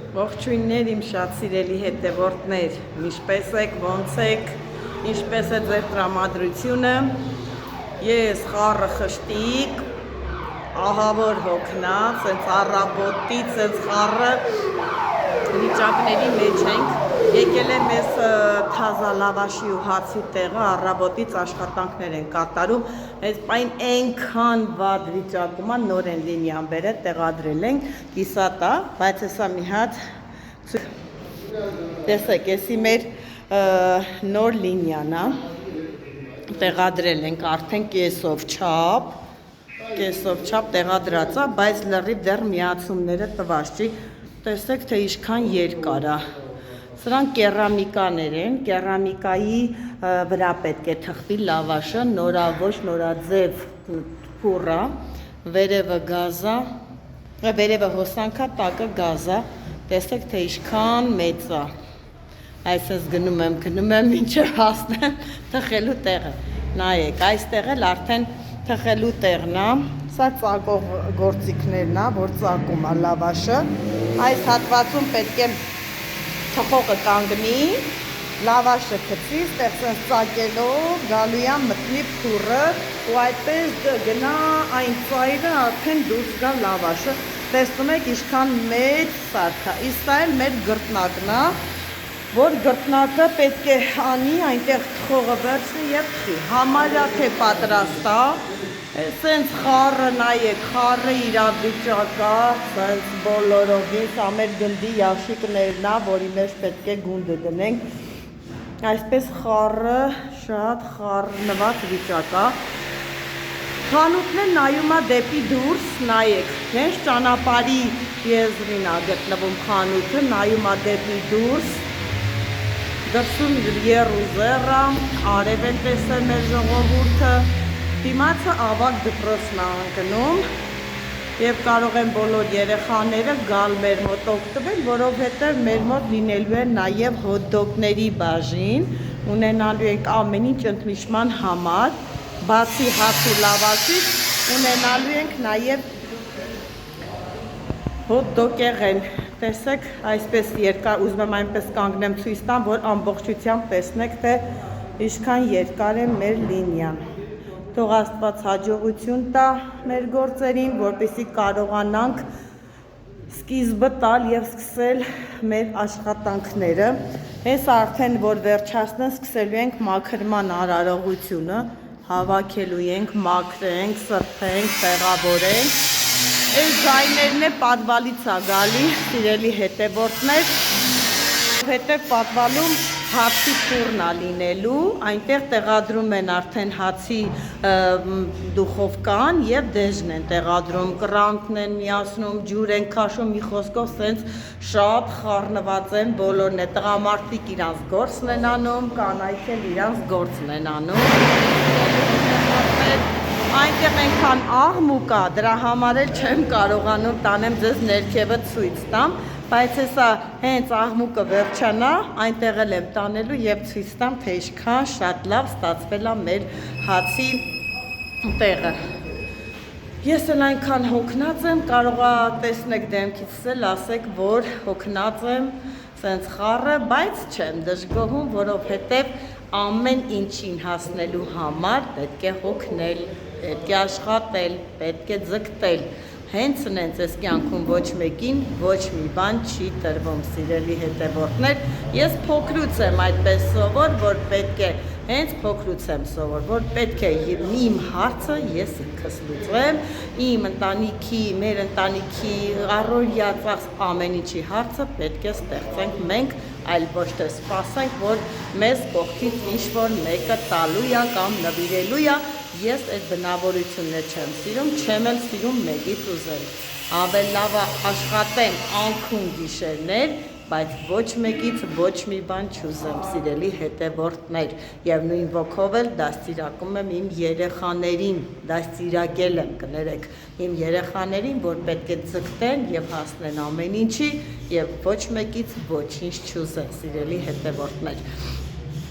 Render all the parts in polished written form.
Ողջույններ իմ շատ սիրելի հետևորդներ, ինչպես եք, ոնց եք, ինչպես է ձեր տրամադրությունը, ես խառը խշտիկ, ահավոր հոգնած, սենց առաբոտից, սենց խառը վիճակների մեջ ենք, եկել է մեզ թազա լավաշի ու հացի տեղը, առաբոտից աշխատանքներ են կատարում, այս պայն ենքան վատ վիճակում է, նոր են լինիան բերը, տեղադրել ենք, կիսատ է, բայց հեսա մի հատ տեսեք, եսի մեր նոր լինիան է, տեղադրել ենք արդեն կեսով չապ տեղադրած է, բայց լրիվ դեռ միացումները տված չի, տեսեք, թե ինչքան երկար է, սրանք կերամիկաներ են, կերամիկայի վրա պետք է թխվի լավաշը, նորավոր, նորաձև փուռ է, վերևը գազա, վերևը հոսանքա, տակը գազա, տեսեք, թե ինչքան մեծ է, այսպես գնում եմ, մինչև հասնեմ թխելու տեղը, նայեք, այստեղ էլ արդեն թխելու տեղն է, սա ծակող գործիքներն է, որ ծակում է լավաշը, այս հատվածում պետք է թխողը կանգնի, լավաշը գցի, ստեղծեն ծակելով, գալու է մտնի փուռը ու այդպես գնա այն ծայրը արդեն դուրս գա լավաշը, տեսնում եք ինչքան մեծ սարք է, իսկ այլ մեր գրտնակն է, որ գրտնակը պետք է անի, այնտեղ թխողը վերցնի և թխի, համարյա թե պատրաստ է, սենց խառը նայեք, խառը իրավիճակ է, սենց բոլորովին, սա մեր գնդի յաշիկներն է, որի մեջ պետք է գունդը դնենք, այսպես խառը շատ խառնված վիճակ է, խանութն է նայում է դեպի դուրս, նայեք, հենց ճանապարհի եզրին է գտնվում խանութը, նայում է դեպի դուրս, դրսում եռուզեռ է, արև է տեսել մեր ժողովուրդը, դիմացը ավագ դպրոցն է ընկնում և կարող են բոլոր երեխաները գալ մեր մոտ օգտվել, որովհետև մեր մոտ լինելու է նաև հոթ-դոգների բաժին, ունենալու ենք ամեն ինչ ընդմիջման համար, բացի հաց ու լավաշից, ունենալու ենք նաև հոթ-դոգեղեն, տեսեք, այսպես երկար, ուզում եմ այնպես կանգնեմ ցույց տամ, որ ամբողջությամբ տեսնեք, թե ինչքան երկար է մեր լինիան, թող Աստված հաջողություն տա մեր գործերին, որպեսզի կարողանանք սկիզբը տալ և սկսել մեր աշխատանքները, հենց արդեն, որ վերջացնեն, սկսելու ենք մաքրման արարողությունը, հավաքելու ենք, մաքրենք, սրբենք, տեղավորենք, այս ձայներն է պատվալից է գալի, սիրելի հետևորդներ, հետև պատվալում հացի փուռն է լինելու, այնտեղ տեղադրում են արդեն հացի դուխովկան և դեժն են տեղադրում, կրանքն են միացնում, ջուր են քաշում, մի խոսքով սենց շատ խառնված են բոլորն է, տղամարդիկ իրանց գործն են անում, կանայք էլ իրանց գործն են անում, այնտեղ ենքան աղմուկ է, դրա համար էլ չեմ կարողանում տանեմ ձեզ ներքևը ցույց տամ, բայց հեսա հենց աղմուկը վերջանա, այնտեղ էլ եմ տանելու և ցույց տամ, թե ինչքան շատ լավ ստացվել է մեր հացի տեղը։ Ես էլ այնքան հոգնած եմ, կարող է տեսնեք դեմքից էլ ասեք, որ հոգնած եմ, սենց խառը, բայց չեմ դժգոհում, որովհետև ամեն ինչին հասնելու համար պետք է հոգնել, պետք է աշխատել, պետք է ձգտել, հենց նենց ես կյանքում ոչ մեկին ոչ մի բան չի տրվում, սիրելի հետևորդներ, ես փոքրուց եմ այդպես սովոր, որ պետք է, հենց փոքրուց եմ սովոր, որ պետք է իմ հարցը ես ինքս լուծեմ, իմ ընտանիքի, մեր ընտանիքի առօրյա ծախս ամեն ինչի հարցը պետք է ստեղծենք մենք, այլ ոչ թե սպասենք, որ մեզ կողքից ինչ-որ մեկը տալու է կամ նվիրելու է, ես այդ բնավորություններ չեմ սիրում, չեմ էլ սիրում մեկից ուզել, ավել լավ է աշխատեմ անքուն գիշերներ, բայց ոչ մեկից ոչ մի բան չուզեմ, սիրելի հետևորդներ, և նույն ոգով էլ դաստիարակում եմ իմ երեխաներին, դաստիարակել եմ, կներեք, իմ երեխաներին, որ պետք է ձգտեն և հասնեն ամեն ինչի և ոչ մեկից ոչինչ չուզեն, սիրելի հետևորդներ։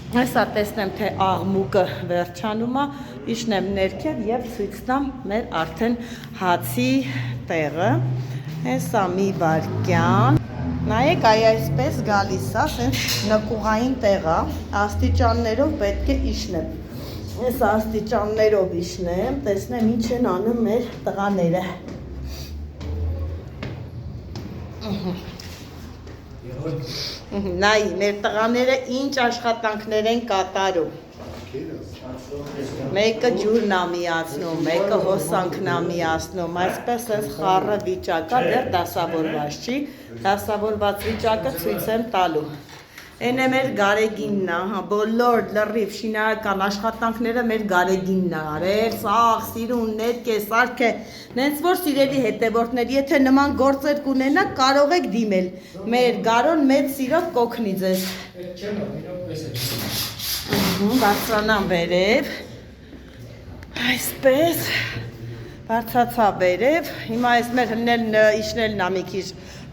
Հեսա տեսնեմ, թե աղմուկը վերջանում է, իջնեմ ներքև և ցույց տամ մեր արդեն հացի տեղը, հեսա մի վայրկյան, Նայեք, այսպես գալիս է, ասենց նկուղային տեղ է, աստիճաններով պետք է իջնեմ։ Ես աստիճաններով իջնեմ, տեսնեմ ինչ են անում մեր տղաները։ Նայ, մեր տղաները ինչ աշխատանքներ են կատարում։ Մեկը ջուրն է միացնում, մեկը հոսանքն է միացնում, այսպես այս խառը վիճակը դեռ դասավորված չի, դասավորված վիճակը ցույց եմ տալու։ Էն է մեր Գարեգինն է, բոլոր լրիվ շինարարական աշխատանքները մեր Գարեգինն է արել, սաղ, սիրուն, ներկե, սարքե, նենց որ սիրելի հետևորդներ, եթե նման գործեր կունենա, կարող եք դիմել, մեր Գարոն մեծ սիրով կօգնի ձեզ։ Բարձրանամ վերև, այսպես, բարձացա վերև, հիմա այս մեր իջնելն է մի քիչ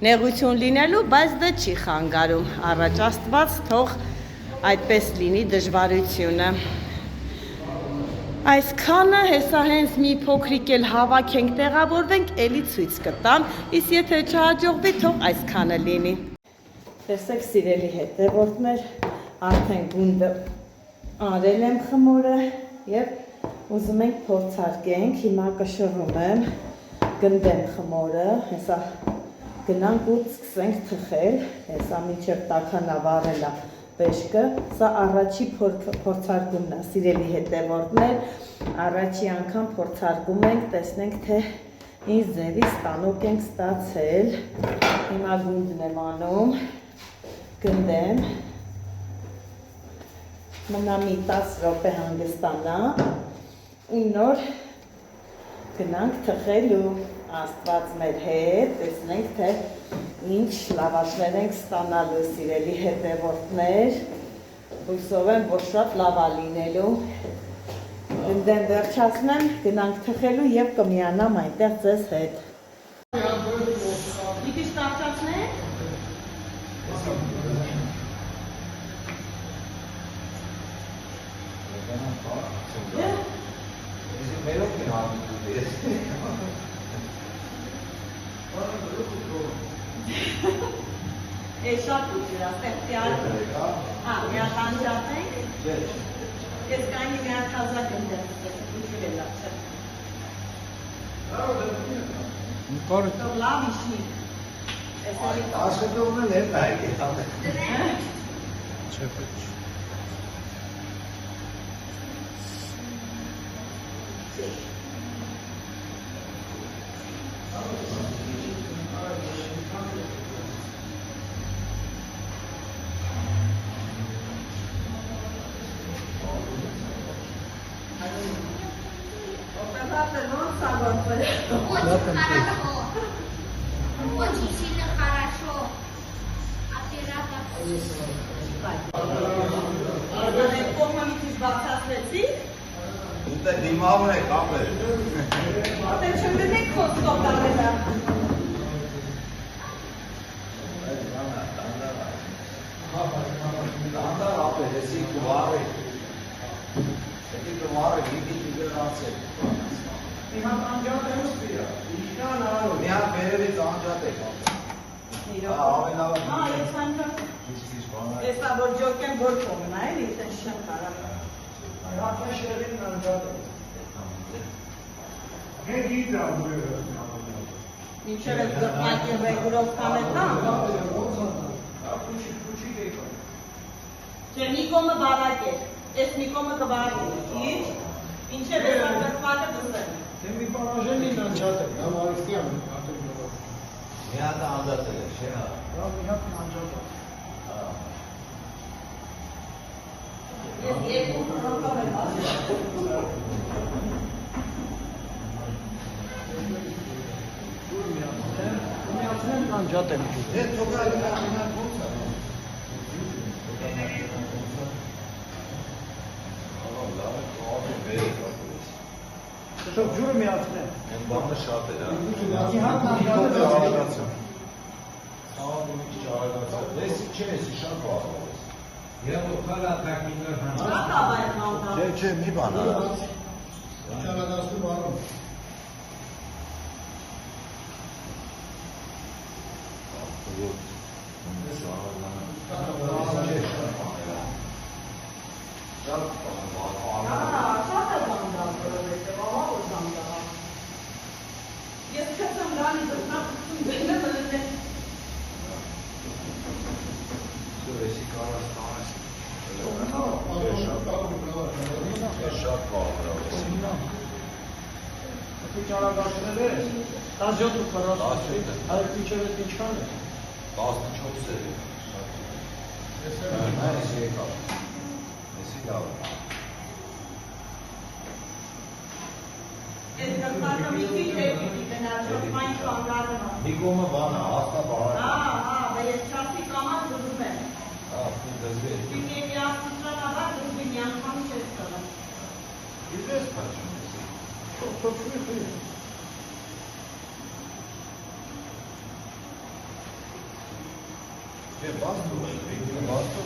նեղություն լինելու, բայց դա չի խանգարում, առաջ Աստված թող այդպես լինի դժվարությունը։ Այսքանը հեսա հենց մի փոքրիկ էլ հավաքենք, տեղավորվենք, էլի ցույց կտամ, իսկ եթե չհաջողվի, թող այսքանը լինի։ Տեսեք սիրելի հետևորդներ, արդեն գունդը արել եմ խմորը և ուզում ենք փորձարկենք, հիմա կշռում եմ, գնդեմ խմորը, հեսա գնանք ու սկսենք թխել, հեսա մինչև տաքանա վառելա վեշկը, սա առաջի փորձարկումն է, սիրելի հետևորդներ, առաջի անգամ փորձարկում ենք, տեսնենք թե ինչ ձևի ստանոք ենք ստացել, հիմա գունդն եմ անում, գնդեմ, մնա մի 10 րոպե հանգստանա ու նոր գնանք թխելու Աստված մեր հետ, տեսնենք թե ինչ լավաշներ ենք ստանալու սիրելի հետևորդներ, հույսով եմ, որ շատ լավ է լինելու, գնդեմ վերջացնեմ, գնանք թխելու և կմիանամ այնտեղ ձեզ հետ։ Մի քիչ կարճացնենք։ Ես շատ ուժ ասեմ, միատանջատ ենք, ես կայնի միատազակ եմ դեպս, ուժր է լավ չեմ։ Տող լավ իշնի։ Ասկետողն էլ հետ այգ է տանը։ Չեպեչ։ Очень сильно хорошо. Ուտե դիմավն է կապել։ Ատե չգնեք խոսքով դարելա։ Դանդար ապել, եսի կվարը։ Եսի կվարը, գիտի կգրացել։ Հիմա անջատ է ուստի է։ Իշկան արով։ Մի հատ վերևից անջատ է կապել։ Ես անջատ է։ Ես որ ջոք եմ որ կողմն է, ես շեմ կարամ։ Rapaz, cheguei na jada. Reguida, meu. Մինչև այդ գտնակի ռեգուրով կանետան։ Չէ, մի կոմը բարակ էր, ես մի կոմը կբարդի, ինչ, մինչև ես արգրծվակը դսեմ։ Դե մի պարաժենի նանջատ է, համարիստյան։ Մի հատ անջատ է, չէ հա։ Մի հատ նանջատ է։ Ես երկու խրոքով եմ ասել։ Միացնեմ նանջատ եմ ջուր։ Դե թողալ նա ոնց է։ Շոք ջուրը միացնեմ։ Այն բանը շատ է, հա։ Մի հատ նանջատ է Արագացա։ Սաղ մի քիչ արագացա։ Դեսի չէ, եսի շատ բաղ է։ Eu vou falar daqui no Չէ, չէ, մի բան արա։ Ճանադասու բարում։ շատ է զանդալ, որովհետև ահա որ զանդալ։ Ես քցեմ դանի դրնակ դնում եմ Սուրեսի կարաս տանես։ Շատ բաղրավ ես։ Դու ճարագացնել ես, 17:40, այդ մինչև այդ ինչքան է։ 14 է։ Այս եկավ։ Էսի լավ է։ Ես կրպանը մի քիչ հետի գնացող մայն խանգարում եմ։ Մի կողմը բանը, հաստա բարակ։ Բա ես չասի կամած դնում եմ։ Ահա, դզվի։ Պիտի միասնության ավար դու մի անգամ չես տվել։ Իդես փաչում ես։ Թոքվի խի։ Դե բաց դու ես, բաց դու։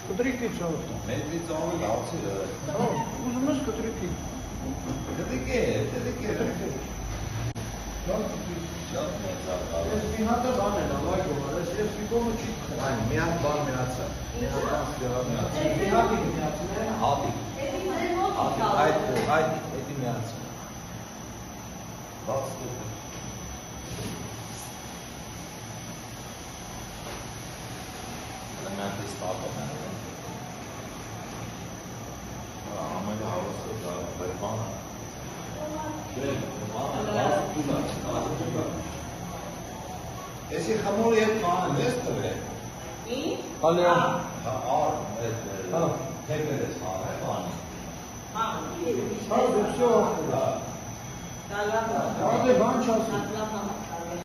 Կտրիկի ծովը։ Մետրից ավելի լավցի է։ Ուզում ես կտրիկի։ Դդիկ է։ Շատ մեծ է։ Ես մի հատ բան եմ, այ գոհար, ես մի կողմը չի խփում։ Այն մի հատ բան միացա։ Մի հատի միացնել։ Հատիկ։ Այդ միացա։ Բաց դու։ Լամենտի ստապը։ Ամենը հավասար դա բերմանը։ Էսի խմորը և կանեմ ես տվեր։ Հալիա։ Ար, թեպեր ես հարը, բանի։ Հա, դու всё։ Դա լավ է։ Հա, դե բան չասի։ Լավ է։